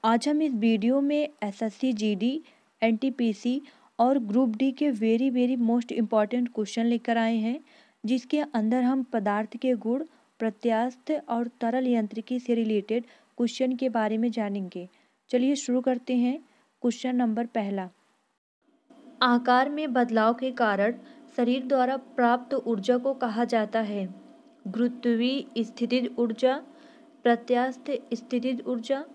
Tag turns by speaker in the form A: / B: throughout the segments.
A: आज हम इस वीडियो में एसएससी जीडी, एनटीपीसी और ग्रुप डी के वेरी मोस्ट इम्पॉर्टेंट क्वेश्चन लेकर आए हैं, जिसके अंदर हम पदार्थ के गुण, प्रत्यास्थ और तरल यांत्रिकी से रिलेटेड क्वेश्चन के बारे में जानेंगे। चलिए शुरू करते हैं। क्वेश्चन नंबर पहला, आकार में बदलाव के कारण शरीर द्वारा प्राप्त ऊर्जा को कहा जाता है? गुरुत्वीय स्थितिज ऊर्जा, प्रत्यास्थ स्थितिज ऊर्जा,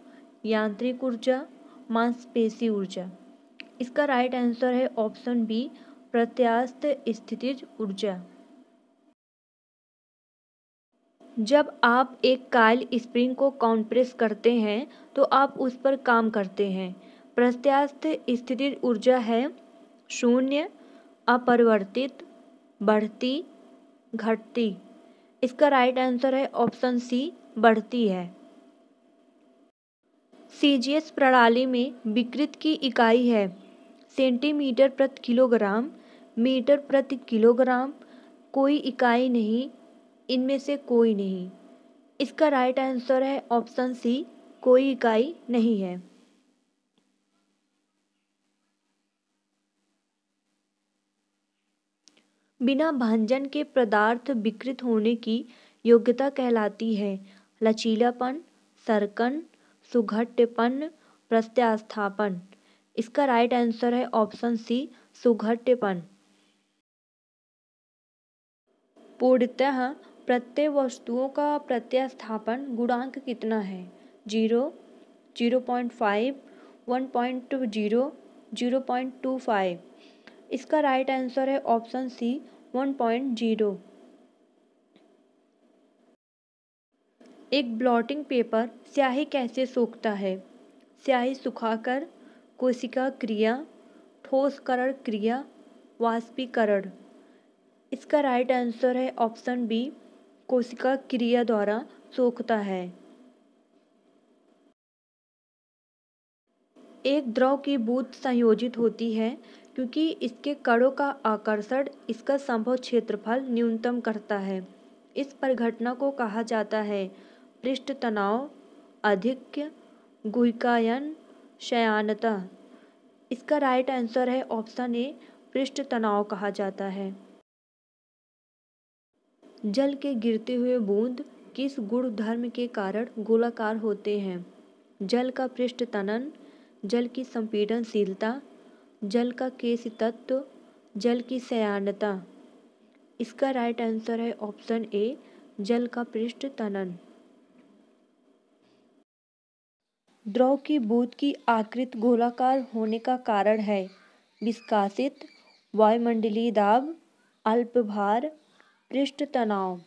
A: यांत्रिक ऊर्जा, मांसपेशी ऊर्जा। इसका राइट आंसर है ऑप्शन बी, प्रत्यास्थ स्थितिज ऊर्जा। जब आप एक कॉइल स्प्रिंग को कॉम्प्रेस करते हैं तो आप उस पर काम करते हैं। प्रत्यास्थ स्थितिज ऊर्जा है शून्य, अपरिवर्तित, बढ़ती, घटती। इसका राइट आंसर है ऑप्शन सी, बढ़ती है। सीजीएस प्रणाली में विकृत की इकाई है सेंटीमीटर प्रति किलोग्राम, मीटर प्रति किलोग्राम, कोई इकाई नहीं, इनमें से कोई नहीं। इसका राइट आंसर है ऑप्शन सी, कोई इकाई नहीं है। बिना भंजन के पदार्थ विकृत होने की योग्यता कहलाती है लचीलापन, सर्कन, सुघट्यपन, प्रत्यास्थापन। इसका राइट आंसर है ऑप्शन सी, सुघट्यपन। पूर्णतः प्रत्यय वस्तुओं का प्रत्यास्थापन गुणांक कितना है? 0, 0.5, 1.0, 0.25। इसका राइट आंसर है ऑप्शन सी, 1.0। एक ब्लॉटिंग पेपर स्याही कैसे सोखता है? स्याही सुखाकर, कोशिका क्रिया, ठोसकरण क्रिया, वाष्पीकरण। इसका राइट आंसर है ऑप्शन बी, कोशिका क्रिया द्वारा सोखता है। एक द्रव की बूंद संयोजित होती है क्योंकि इसके कणों का आकर्षण इसका संभव क्षेत्रफल न्यूनतम करता है। इस परिघटना को कहा जाता है पृष्ठ तनाव, आधिक्य, गुहिकायन, श्यानता। इसका राइट आंसर है ऑप्शन ए, पृष्ठ तनाव कहा जाता है। जल के गिरते हुए बूंद किस गुण धर्म के कारण गोलाकार होते हैं? जल का पृष्ठ तनन, जल की संपीड़नशीलता, जल का केश तत्व, जल की श्यानता। इसका राइट आंसर है ऑप्शन ए, जल का पृष्ठ तनन। द्रव की बूंद की आकृति गोलाकार होने का कारण है विस्कासित, वायुमंडलीय दाब, अल्प भार, पृष्ठ तनाव।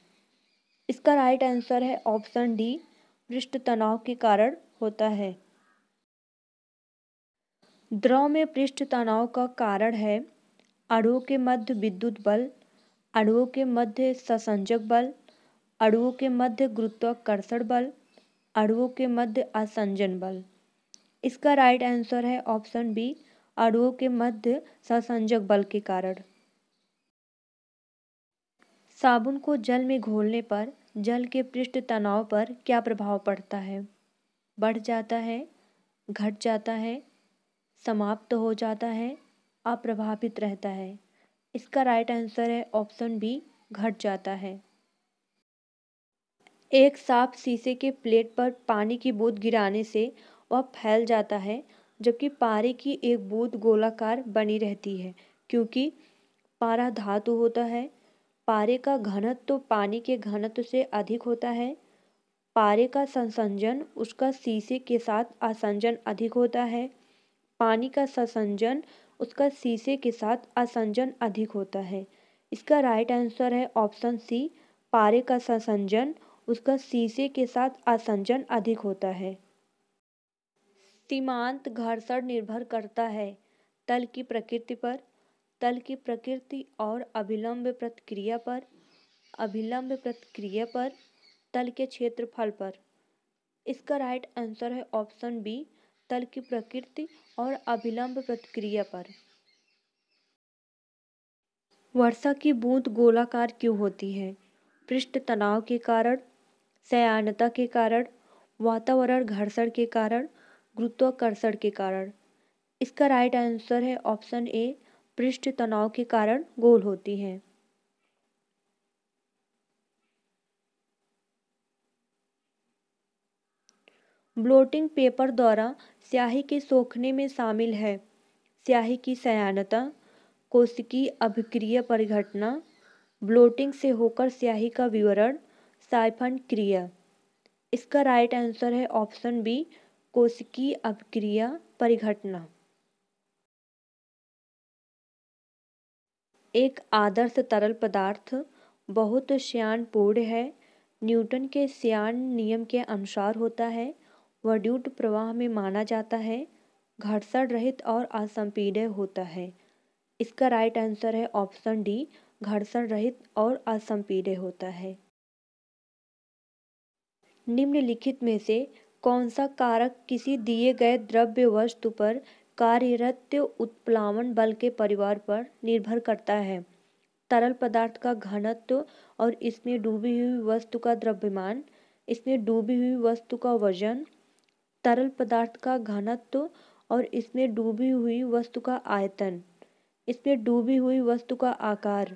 A: इसका राइट आंसर है ऑप्शन डी, पृष्ठ तनाव के कारण होता है। द्रव में पृष्ठ तनाव का कारण है अणुओं के मध्य विद्युत बल, अणुओं के मध्य संसंजक बल, अणुओं के मध्य गुरुत्वाकर्षण बल, अणुओं के मध्य आसंजन बल। इसका राइट आंसर है ऑप्शन बी, अणुओं के मध्य संसंजक बल के कारण। साबुन को जल में घोलने पर जल के पृष्ठ तनाव पर क्या प्रभाव पड़ता है? बढ़ जाता है, घट जाता है, समाप्त हो जाता है, अप्रभावित रहता है। इसका राइट आंसर है ऑप्शन बी, घट जाता है। एक साफ शीशे के प्लेट पर पानी की बूंद गिराने से वह फैल जाता है, जबकि पारे की एक बूंद गोलाकार बनी रहती है क्योंकि पारा धातु होता है। पारे का घनत्व तो पानी के घनत्व से अधिक होता है। पारे का संसंजन उसका शीशे के साथ आसंजन अधिक होता है। पानी का संसंजन उसका शीशे के साथ आसंजन अधिक होता है। इसका राइट आंसर है ऑप्शन सी, पारे का संसंजन उसका शीशे के साथ आसंजन अधिक होता है। सीमांत घर्षण निर्भर करता है तल की प्रकृति पर, तल की प्रकृति और अभिलंब प्रतिक्रिया पर, अभिलंब प्रतिक्रिया पर, तल के क्षेत्रफल पर। इसका राइट आंसर है ऑप्शन बी, तल की प्रकृति और अभिलंब प्रतिक्रिया पर। वर्षा की बूंद गोलाकार क्यों होती है? पृष्ठ तनाव के कारण, श्यानता के कारण, वातावरण घर्षण के कारण, गुरुत्वाकर्षण के कारण। इसका राइट आंसर है ऑप्शन ए, पृष्ठ तनाव के कारण गोल होती हैं। ब्लोटिंग पेपर द्वारा स्याही के सोखने में शामिल है स्याही की सयानता, कोशिकीय अभिक्रिया परिघटना, ब्लोटिंग से होकर स्याही का विवरण, साइफन क्रिया। इसका राइट आंसर है ऑप्शन बी, कोशिकीय अभिक्रिया परिघटना। एक आदर्श तरल पदार्थ बहुत श्यानपूर्ण है, न्यूटन के श्यान नियम के अनुसार होता है, वैद्युत प्रवाह में माना जाता है, घर्षण रहित और असंपीड्य होता है। इसका राइट आंसर है ऑप्शन डी, घर्षण रहित और असंपीड्य होता है। निम्नलिखित में से कौन सा कारक किसी दिए गए द्रव्य वस्तु पर कार्यरत उत्प्लावन बल के परिवार पर निर्भर करता है? तरल पदार्थ का घनत्व और इसमें डूबी हुई वस्तु का द्रव्यमान, इसमें डूबी हुई वस्तु का वजन, तरल पदार्थ का घनत्व और इसमें डूबी हुई वस्तु का आयतन, इसमें डूबी हुई वस्तु का आकार।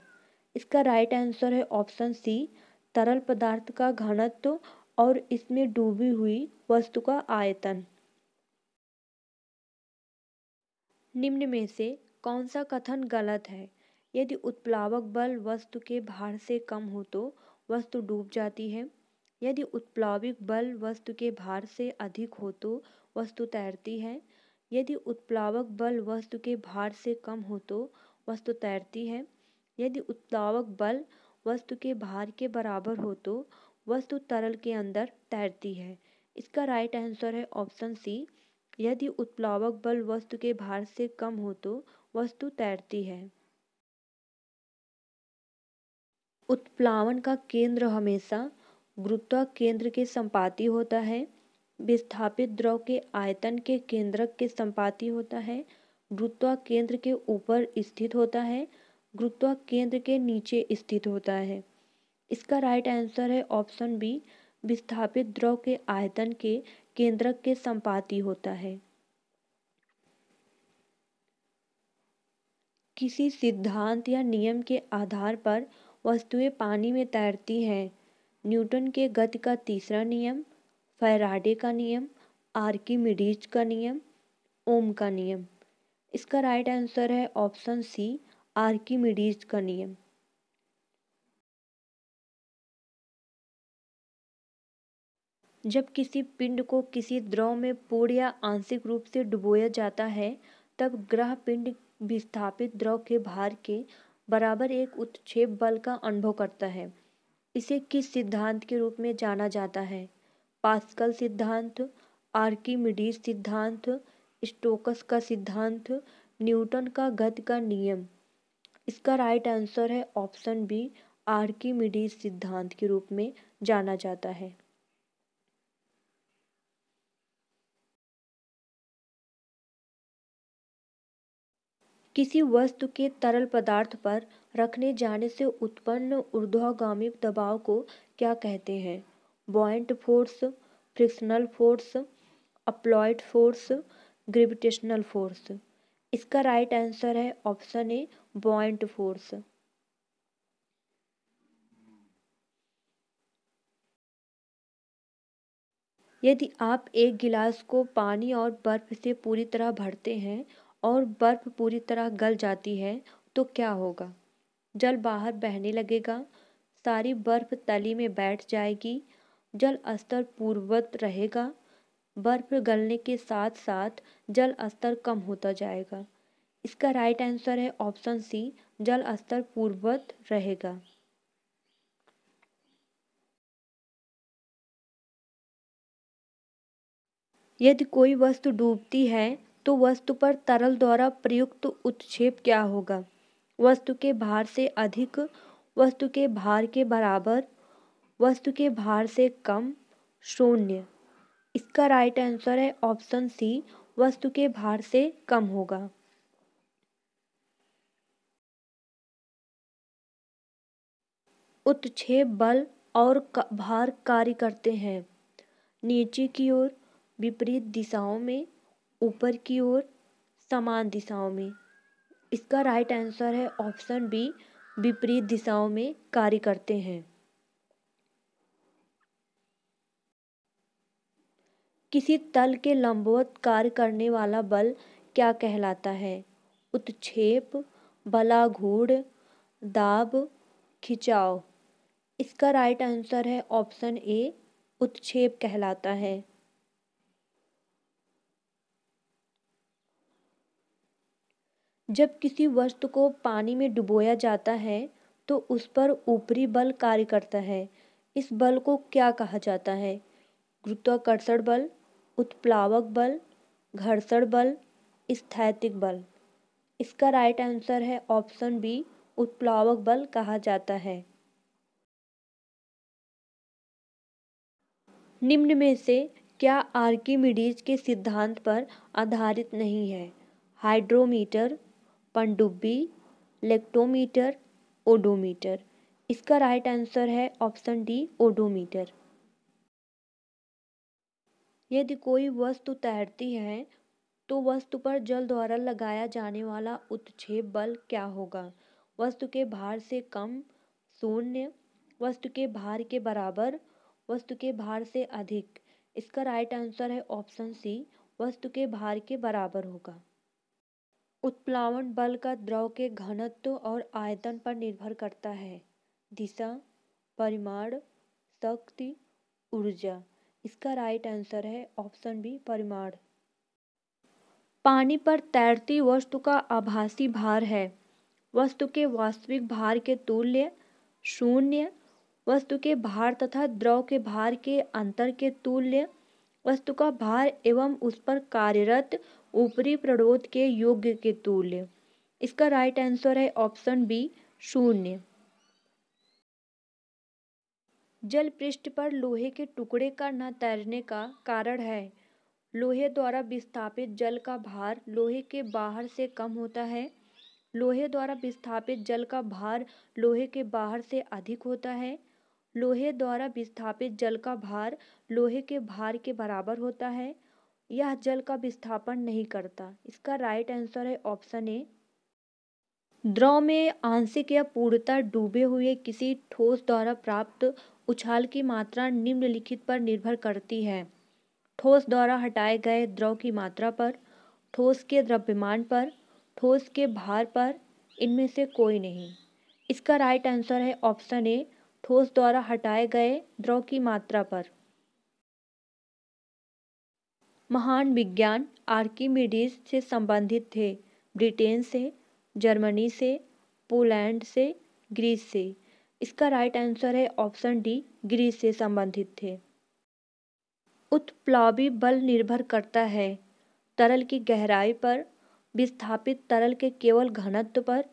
A: इसका राइट आंसर है ऑप्शन सी, तरल पदार्थ का घनत्व और इसमें डूबी हुई वस्तु का आयतन। निम्न में से कौन सा कथन गलत है? यदि उत्प्लावक बल वस्तु के भार से कम हो तो वस्तु डूब जाती है। यदि उत्प्लावक बल वस्तु के भार से अधिक हो तो वस्तु तैरती है। यदि उत्प्लावक बल वस्तु के भार से कम हो तो वस्तु तैरती है। यदि उत्प्लावक बल वस्तु के भार के बराबर हो तो वस्तु तरल के अंदर तैरती है। इसका राइट आंसर है ऑप्शन सी, यदि उत्प्लावक बल वस्तु के भार से कम हो तो वस्तु तैरती है। उत्प्लावन का केंद्र हमेशा गुरुत्वाकेंद्र के संपाती होता है। विस्थापित द्रव के आयतन के केंद्रक के संपाती होता है। गुरुत्वाकेंद्र के ऊपर स्थित होता है, गुरुत्वाकेंद्र के नीचे स्थित होता है। इसका राइट आंसर है ऑप्शन बी, विस्थापित द्रव के आयतन के केंद्रक के संपाती होता है। किसी सिद्धांत या नियम के आधार पर वस्तुएं पानी में तैरती हैं। न्यूटन के गति का तीसरा नियम, फैराडे का नियम, आर्किमिडीज का नियम, ओम का नियम। इसका राइट आंसर है ऑप्शन सी, आर्किमिडीज का नियम। जब किसी पिंड को किसी द्रव में पूर्ण या आंशिक रूप से डुबोया जाता है तब ग्रह पिंड विस्थापित द्रव के भार के बराबर एक उत्क्षेप बल का अनुभव करता है। इसे किस सिद्धांत के रूप में जाना जाता है? पास्कल सिद्धांत, आर्किमिडीज सिद्धांत, स्टोक्स का सिद्धांत, न्यूटन का गति का नियम। इसका राइट आंसर है ऑप्शन बी, आर्किमिडीज सिद्धांत के रूप में जाना जाता है। किसी वस्तु के तरल पदार्थ पर रखने जाने से उत्पन्न ऊर्ध्वगामी दबाव को क्या कहते हैं? Buoyant force, frictional force, applied force, gravitational force. इसका राइट आंसर है ऑप्शन ए, बॉयंट फोर्स। यदि आप एक गिलास को पानी और बर्फ से पूरी तरह भरते हैं और बर्फ पूरी तरह गल जाती है तो क्या होगा? जल बाहर बहने लगेगा, सारी बर्फ तली में बैठ जाएगी, जल स्तर पूर्ववत रहेगा, बर्फ गलने के साथ साथ जल स्तर कम होता जाएगा। इसका राइट आंसर है ऑप्शन सी, जल स्तर पूर्ववत रहेगा। यदि कोई वस्तु डूबती है तो वस्तु पर तरल द्वारा प्रयुक्त उत्क्षेप क्या होगा? वस्तु के भार से अधिक, वस्तु के भार के बराबर, वस्तु के भार से कम, शून्य। इसका राइट आंसर है ऑप्शन सी, वस्तु के भार से कम होगा। उत्क्षेप बल और भार कार्य करते हैं नीचे की ओर, विपरीत दिशाओं में, ऊपर की ओर, समान दिशाओं में। इसका राइट आंसर है ऑप्शन बी, विपरीत दिशाओं में कार्य करते हैं। किसी तल के लंबवत कार्य करने वाला बल क्या कहलाता है? उत्क्षेप, बलाघूर्ण, दाब, खिंचाव। इसका राइट आंसर है ऑप्शन ए, उत्क्षेप कहलाता है। जब किसी वस्तु को पानी में डुबोया जाता है तो उस पर ऊपरी बल कार्य करता है। इस बल को क्या कहा जाता है? गुरुत्वाकर्षण बल, उत्प्लावक बल, घर्षण बल, स्थैतिक बल। इसका राइट आंसर है ऑप्शन बी, उत्प्लावक बल कहा जाता है। निम्न में से क्या आर्किमिडीज के सिद्धांत पर आधारित नहीं है? हाइड्रोमीटर, पनडुब्बी, लेक्टोमीटर, ओडोमीटर। इसका राइट आंसर है ऑप्शन डी, ओडोमीटर। यदि कोई वस्तु तैरती है तो वस्तु पर जल द्वारा लगाया जाने वाला उत्क्षेप बल क्या होगा? वस्तु के भार से कम, शून्य, वस्तु के भार के बराबर, वस्तु के भार से अधिक। इसका राइट आंसर है ऑप्शन सी, वस्तु के भार के बराबर होगा। उत्प्लावन बल का द्रव के घनत्व और आयतन पर निर्भर करता है। दिशा, परिमाण, शक्ति, ऊर्जा। इसका राइट आंसर है ऑप्शन बी, परिमाण। पानी पर तैरती वस्तु का आभासी भार है वस्तु के वास्तविक भार के तुल्य, शून्य, वस्तु के भार तथा द्रव के भार के अंतर के तुल्य, वस्तु का भार एवं उस पर कार्यरत ऊपरी प्रणोद के योग के तुल्य। इसका राइट आंसर है ऑप्शन बी, शून्य। जल पृष्ठ पर लोहे के टुकड़े का न तैरने का कारण है लोहे द्वारा विस्थापित जल का भार लोहे के बाहर से कम होता है। लोहे द्वारा विस्थापित जल का भार लोहे के बाहर से अधिक होता है। लोहे द्वारा विस्थापित जल का भार लोहे के भार के बराबर होता है। यह जल का विस्थापन नहीं करता। इसका राइट आंसर है ऑप्शन ए। द्रव में आंशिक या पूर्णतः डूबे हुए किसी ठोस द्वारा प्राप्त उछाल की मात्रा निम्नलिखित पर निर्भर करती है। ठोस द्वारा हटाए गए द्रव की मात्रा पर, ठोस के द्रव्यमान पर, ठोस के भार पर, इनमें से कोई नहीं। इसका राइट आंसर है ऑप्शन ए, ठोस द्वारा हटाए गए द्रव की मात्रा पर। महान विज्ञान आर्किमिडीज से संबंधित थे। ब्रिटेन से, जर्मनी से, पोलैंड से, ग्रीस से। इसका राइट आंसर है ऑप्शन डी, ग्रीस से संबंधित थे। उत्प्लावी बल निर्भर करता है तरल की गहराई पर, विस्थापित तरल के केवल घनत्व पर,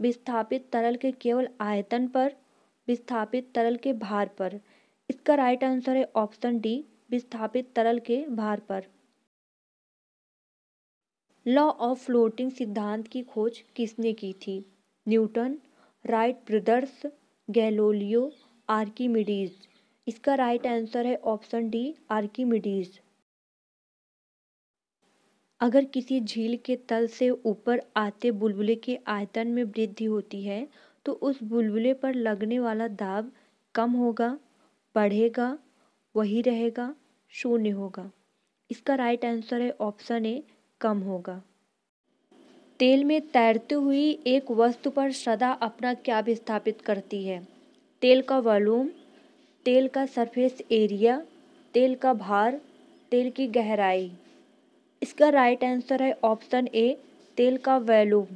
A: विस्थापित तरल के केवल आयतन पर, विस्थापित तरल के भार पर। इसका राइट आंसर है ऑप्शन डी, विस्थापित तरल के भार पर। लॉ ऑफ फ्लोटिंग सिद्धांत की खोज किसने की थी? Newton, Wright brothers, Galileo, Archimedes. इसका राइट आंसर है ऑप्शन डी, आर्किमिडीज। अगर किसी झील के तल से ऊपर आते बुलबुले के आयतन में वृद्धि होती है तो उस बुलबुले पर लगने वाला दाब कम होगा, बढ़ेगा, वही रहेगा, शून्य होगा। इसका राइट आंसर है ऑप्शन ए, कम होगा। तेल में तैरती हुई एक वस्तु पर सदा अपना क्या विस्थापित करती है? तेल का वॉल्यूम, तेल का सरफेस एरिया, तेल का भार, तेल की गहराई। इसका राइट आंसर है ऑप्शन ए, तेल का वॉल्यूम।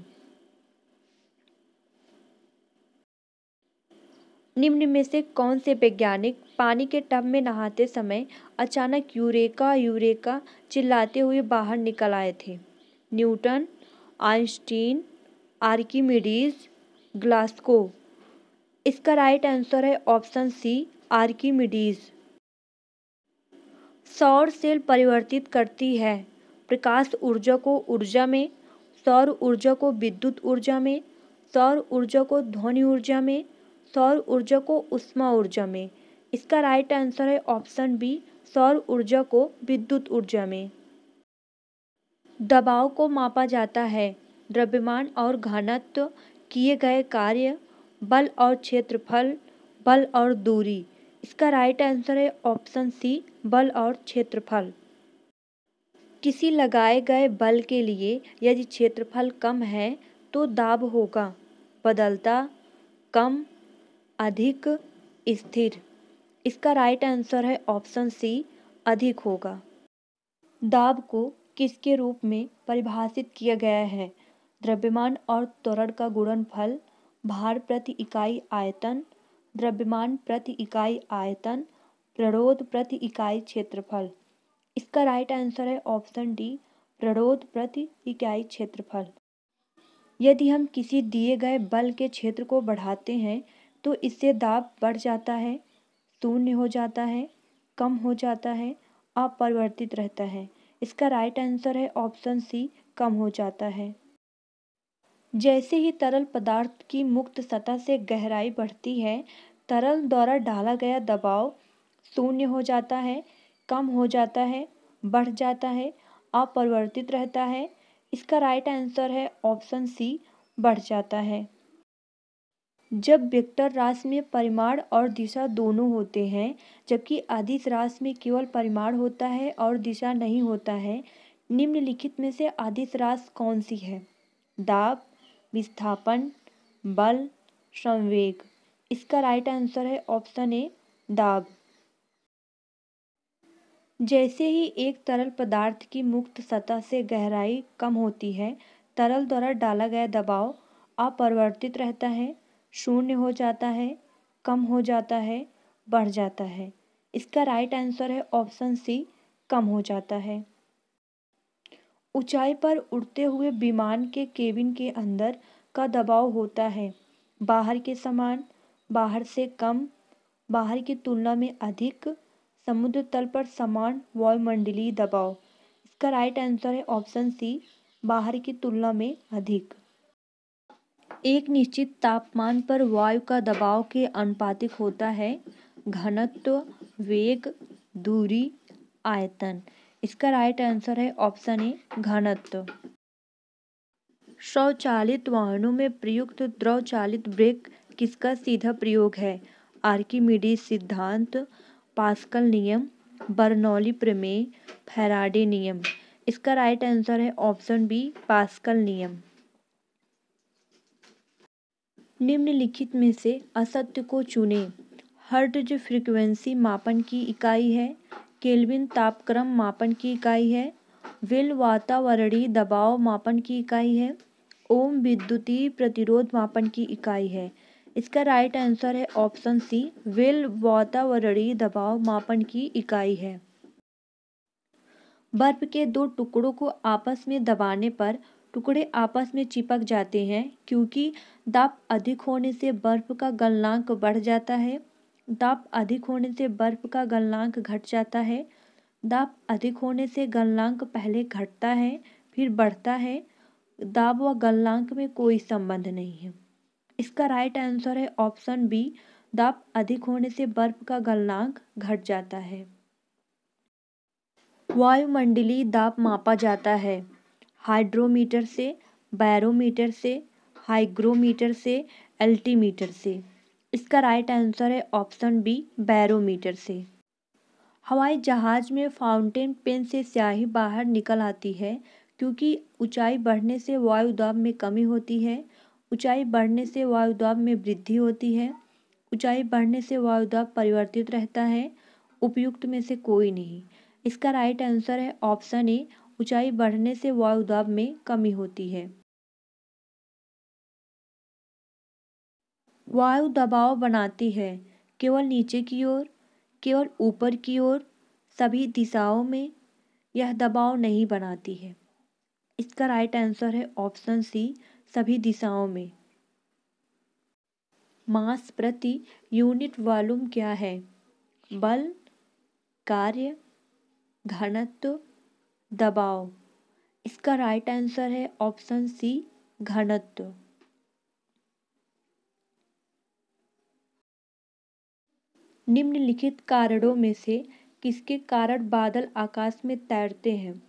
A: निम्न में से कौन से वैज्ञानिक पानी के टब में नहाते समय अचानक यूरेका यूरेका चिल्लाते हुए बाहर निकल आए थे? Newton, Einstein, Archimedes, Glasgow. इसका राइट आंसर है ऑप्शन सी, आर्किमिडीज। सौर सेल परिवर्तित करती है प्रकाश ऊर्जा को ऊर्जा में, सौर ऊर्जा को विद्युत ऊर्जा में, सौर ऊर्जा को ध्वनि ऊर्जा में, सौर ऊर्जा को ऊष्मा ऊर्जा में। इसका राइट आंसर है ऑप्शन बी, सौर ऊर्जा को विद्युत ऊर्जा में। दबाव को मापा जाता है द्रव्यमान और घनत्व, किए गए कार्य, बल और क्षेत्रफल, बल और दूरी। इसका राइट आंसर है ऑप्शन सी, बल और क्षेत्रफल। किसी लगाए गए बल के लिए यदि क्षेत्रफल कम है तो दाब होगा बदलता, कम, अधिक, स्थिर। इसका राइट आंसर है ऑप्शन सी, अधिक होगा। दाब को किसके रूप में परिभाषित किया गया है? द्रव्यमान और त्वरण का गुणनफल, भार प्रति इकाई आयतन, द्रव्यमान प्रति इकाई आयतन, प्रतिरोध प्रति इकाई क्षेत्रफल। इसका राइट आंसर है ऑप्शन डी, प्रतिरोध प्रति इकाई क्षेत्रफल। यदि हम किसी दिए गए बल के क्षेत्र को बढ़ाते हैं तो इससे दाब बढ़ जाता है, शून्य हो जाता है, कम हो जाता है, अपरिवर्तित रहता है। इसका राइट आंसर है ऑप्शन सी, कम हो जाता है। जैसे ही तरल पदार्थ की मुक्त सतह से गहराई बढ़ती है, तरल द्वारा डाला गया दबाव शून्य हो जाता है, कम हो जाता है, बढ़ जाता है, अपरिवर्तित रहता है। इसका राइट आंसर है ऑप्शन सी, बढ़ जाता है। जब वेक्टर राशि में परिमाण और दिशा दोनों होते हैं जबकि अदिश राशि में केवल परिमाण होता है और दिशा नहीं होता है, निम्नलिखित में से अदिश राशि कौन सी है? दाब, विस्थापन, बल, संवेग। इसका राइट आंसर है ऑप्शन ए, दाब। जैसे ही एक तरल पदार्थ की मुक्त सतह से गहराई कम होती है, तरल द्वारा डाला गया दबाव अपरिवर्तित रहता है, शून्य हो जाता है, कम हो जाता है, बढ़ जाता है। इसका राइट आंसर है ऑप्शन सी, कम हो जाता है। ऊंचाई पर उड़ते हुए विमान के केबिन के अंदर का दबाव होता है बाहर के समान, बाहर से कम, बाहर की तुलना में अधिक, समुद्र तल पर समान वायुमंडलीय दबाव। इसका राइट आंसर है ऑप्शन सी, बाहर की तुलना में अधिक। एक निश्चित तापमान पर वायु का दबाव के आनुपातिक होता है घनत्व, वेग, दूरी, आयतन। इसका राइट आंसर है ऑप्शन ए, घनत्व। स्वचालित वाहनों में प्रयुक्त द्रव चालित ब्रेक किसका सीधा प्रयोग है? आर्किमिडीज सिद्धांत, पास्कल नियम, बर्नौली प्रमेय, फैराडे नियम। इसका राइट आंसर है ऑप्शन बी, पास्कल नियम। निम्नलिखित में से असत्य को चुनें। हर्ट्ज फ्रीक्वेंसी मापन की इकाई है, केल्विन तापक्रम मापन की इकाई है, विल वातावरणीय दबाव मापन की इकाई है, ओम विद्युतीय प्रतिरोध मापन की इकाई है। इसका राइट आंसर है ऑप्शन सी, विल वातावरणीय दबाव मापन की इकाई है। बर्फ के दो टुकड़ों को आपस में दबाने पर टुकड़े आपस में चिपक जाते हैं क्योंकि दाब अधिक होने से बर्फ का गलनांक बढ़ जाता है, दाब अधिक होने से बर्फ का गलनांक घट जाता है, दाब अधिक होने से गलनांक पहले घटता है फिर बढ़ता है, दाब व गलनांक में कोई संबंध नहीं है। इसका राइट आंसर है ऑप्शन बी, दाब अधिक होने से बर्फ का गलनांक घट जाता है। वायुमंडलीय दाब मापा जाता है हाइड्रोमीटर से, बैरोमीटर से, हाइग्रोमीटर से, एल्टीमीटर से। इसका राइट आंसर है ऑप्शन बी, बैरोमीटर से। हवाई जहाज में फाउंटेन पेन से स्याही बाहर निकल आती है क्योंकि ऊंचाई बढ़ने से वायु दाब में कमी होती है, ऊंचाई बढ़ने से वायु दाब में वृद्धि होती है, ऊंचाई बढ़ने से वायु दाब परिवर्तित रहता है, उपयुक्त में से कोई नहीं। इसका राइट आंसर है ऑप्शन ए, ऊंचाई बढ़ने से वायु दाब में कमी होती है। वायु दबाव बनाती है केवल नीचे की ओर, केवल ऊपर की ओर, सभी दिशाओं में यह दबाव नहीं बनाती है। इसका राइट आंसर है ऑप्शन सी, सभी दिशाओं में। मास प्रति यूनिट वॉल्यूम क्या है? बल, कार्य, घनत्व, दबाव। इसका राइट आंसर है ऑप्शन सी, घनत्व। निम्नलिखित कारणों में से किसके कारण बादल आकाश में तैरते हैं?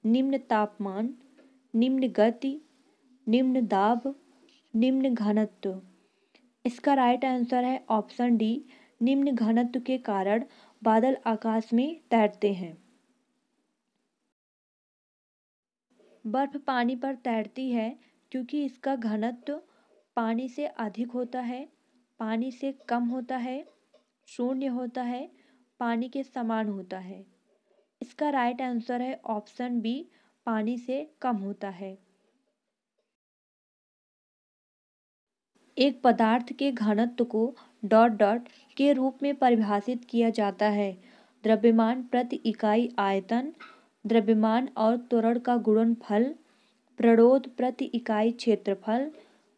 A: निम्न तापमान, निम्न गति, निम्न दाब, निम्न घनत्व। इसका राइट आंसर है ऑप्शन डी, निम्न घनत्व के कारण बादल आकाश में तैरते हैं। बर्फ पानी पर तैरती है क्योंकि इसका घनत्व पानी से अधिक होता है, पानी से कम होता है, शून्य होता है, पानी के समान होता है। इसका राइट आंसर है ऑप्शन बी, पानी से कम होता है। एक पदार्थ के घनत्व को डॉट डॉट के रूप में परिभाषित किया जाता है। द्रव्यमान प्रति इकाई आयतन, द्रव्यमान और त्वरण का गुणनफल, प्रणोद प्रति इकाई क्षेत्रफल,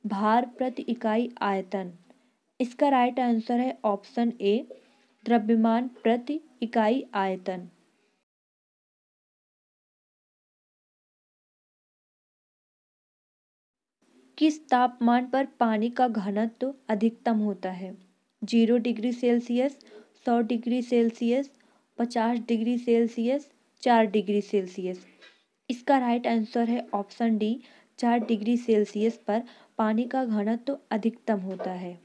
A: भार प्रति इकाई आयतन। इसका राइट आंसर है ऑप्शन ए, द्रव्यमान प्रति इकाई आयतन। किस तापमान पर पानी का घनत्व अधिकतम होता है? 0 degree Celsius, 100 degree Celsius, 50 degree Celsius, 4 degree Celsius. इसका राइट आंसर है ऑप्शन डी, 4 डिग्री सेल्सियस पर पानी का घनत्व अधिकतम होता है।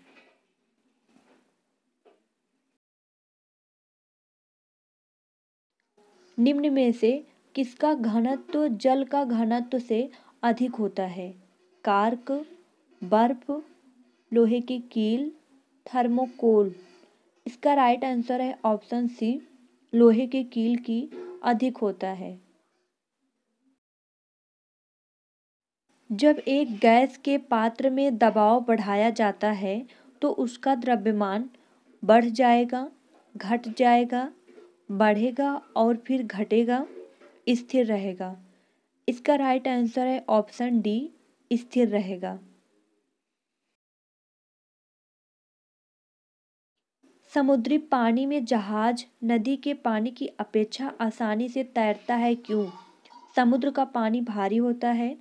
A: निम्न में से किसका घनत्व जल का घनत्व से अधिक होता है? कार्क, बर्फ, लोहे की कील, थर्मोकोल। इसका राइट आंसर है ऑप्शन सी, लोहे की कील की अधिक होता है। जब एक गैस के पात्र में दबाव बढ़ाया जाता है तो उसका द्रव्यमान बढ़ जाएगा, घट जाएगा, बढ़ेगा और फिर घटेगा, स्थिर रहेगा। इसका राइट आंसर है ऑप्शन डी, स्थिर रहेगा। समुद्री पानी में जहाज नदी के पानी की अपेक्षा आसानी से तैरता है, क्यों? समुद्र का पानी भारी होता है,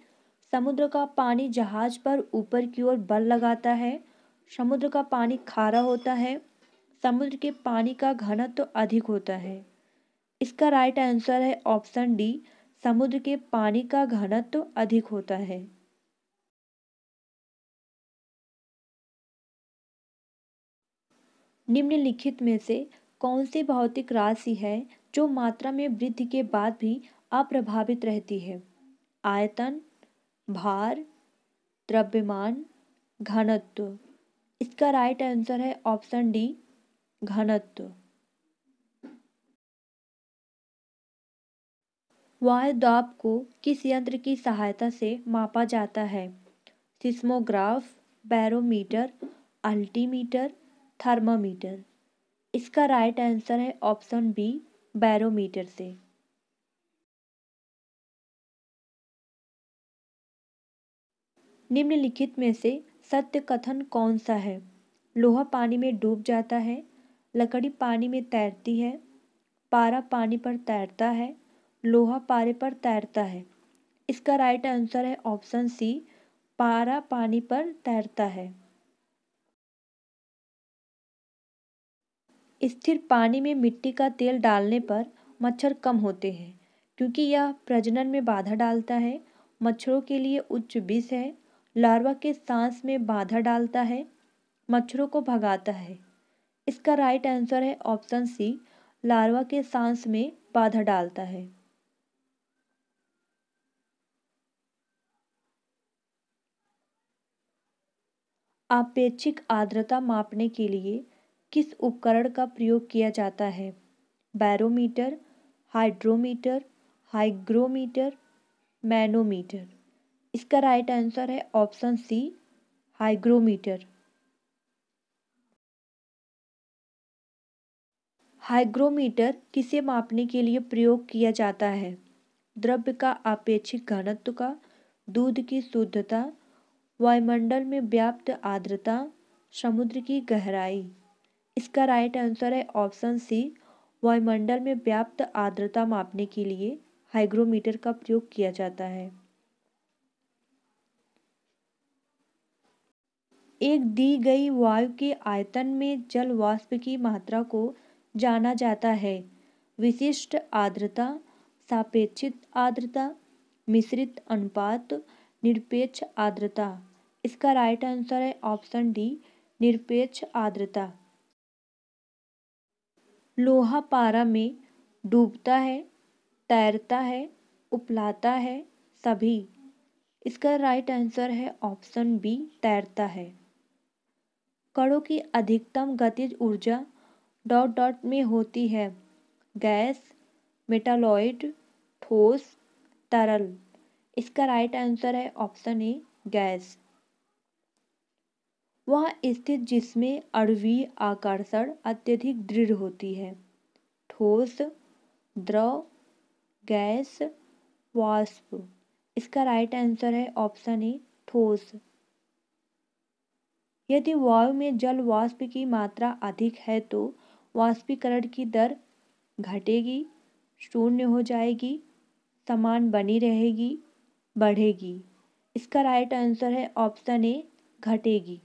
A: समुद्र का पानी जहाज पर ऊपर की ओर बल लगाता है, समुद्र का पानी खारा होता है, समुद्र के पानी का घनत्व अधिक होता है। इसका राइट आंसर है ऑप्शन डी, समुद्र के पानी का घनत्व अधिक होता है। निम्नलिखित में से कौन सी भौतिक राशि है जो मात्रा में वृद्धि के बाद भी अप्रभावित रहती है? आयतन, भार, द्रव्यमान, घनत्व। इसका राइट आंसर है ऑप्शन डी, घनत्व। वायु दाब को किस यंत्र की सहायता से मापा जाता है? Seismograph, barometer, altimeter, thermometer. इसका राइट आंसर है ऑप्शन बी, बैरोमीटर से। निम्नलिखित में से सत्य कथन कौन सा है? लोहा पानी में डूब जाता है, लकड़ी पानी में तैरती है, पारा पानी पर तैरता है, लोहा पारे पर तैरता है। इसका राइट आंसर है ऑप्शन सी, पारा पानी पर तैरता है। स्थिर पानी में मिट्टी का तेल डालने पर मच्छर कम होते हैं क्योंकि यह प्रजनन में बाधा डालता है, मच्छरों के लिए उच्च विष है, लार्वा के सांस में बाधा डालता है, मच्छरों को भगाता है। इसका राइट आंसर है ऑप्शन सी, लार्वा के सांस में बाधा डालता है। आपेक्षिक आर्द्रता मापने के लिए किस उपकरण का प्रयोग किया जाता है? Barometer, hydrometer, hygrometer, manometer. इसका राइट आंसर है ऑप्शन सी, हाइग्रोमीटर। हाइग्रोमीटर किसे मापने के लिए प्रयोग किया जाता है? द्रव्य का आपेक्षिक घनत्व का, दूध की शुद्धता, वायुमंडल में व्याप्त आर्द्रता, समुद्र की गहराई। इसका राइट आंसर है ऑप्शन सी, वायुमंडल में व्याप्त आर्द्रता मापने के लिए हाइग्रोमीटर का प्रयोग किया जाता है। एक दी गई वायु के आयतन में जल वाष्प की मात्रा को जाना जाता है। विशिष्ट आर्द्रता, सापेक्षिक आर्द्रता, मिश्रित अनुपात, निरपेक्ष आर्द्रता। इसका राइट आंसर है ऑप्शन डी, निरपेक्ष आर्द्रता। लोहा पारा में डूबता है, तैरता है, उपलाता है, सभी। इसका राइट आंसर है ऑप्शन बी, तैरता है। कणों की अधिकतम गतिज ऊर्जा डॉट डॉट में होती है, गैस, मेटालॉइड, ठोस, तरल। इसका राइट आंसर है ऑप्शन ए, गैस। वह स्थित जिसमें आणविक आकर्षण अत्यधिक दृढ़ होती है, ठोस, द्रव, गैस, वाष्प। इसका राइट आंसर है ऑप्शन ए, ठोस। यदि वायु में जल वाष्प की मात्रा अधिक है तो वाष्पीकरण की दर घटेगी, शून्य हो जाएगी, समान बनी रहेगी, बढ़ेगी। इसका राइट आंसर है ऑप्शन ए, घटेगी।